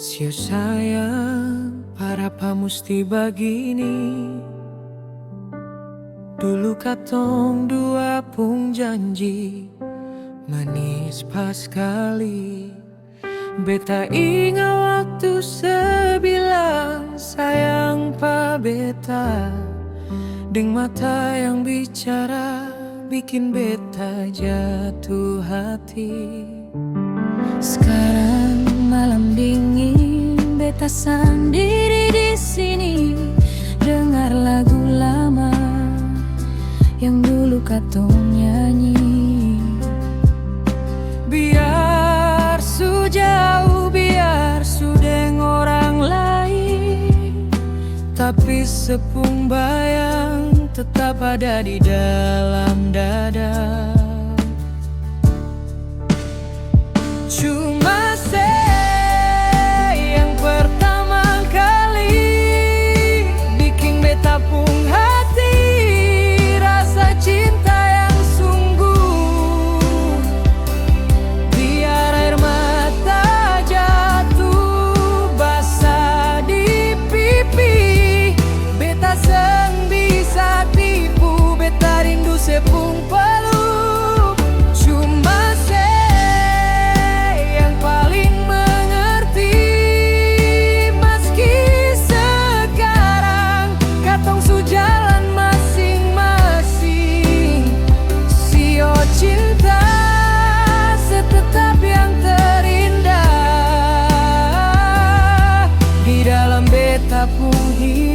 Sio sayang, para musti begini. Dulu katong dua pung janji manis pas kali. Beta ingat waktu sebilang sayang pa beta. Deng mata yang bicara bikin beta jatuh hati. Sekarang malam dingin, beta sendiri di sini, dengar lagu lama yang dulu katong nyanyi. Biar su jauh, biar su deng orang lain, tapi sepung bayang tetap ada di dalam dada. Cuma yang pertama kali bikin beta pung hati rasa cinta yang sungguh. Biar air mata jatuh basah di pipi, beta seng bisa tipu, beta rindu sepung peluk. Cuma yang paling mengerti, meski sekarang katong su jalan masing-masing. Sio cinta setetap yang terindah di dalam beta pun hidup.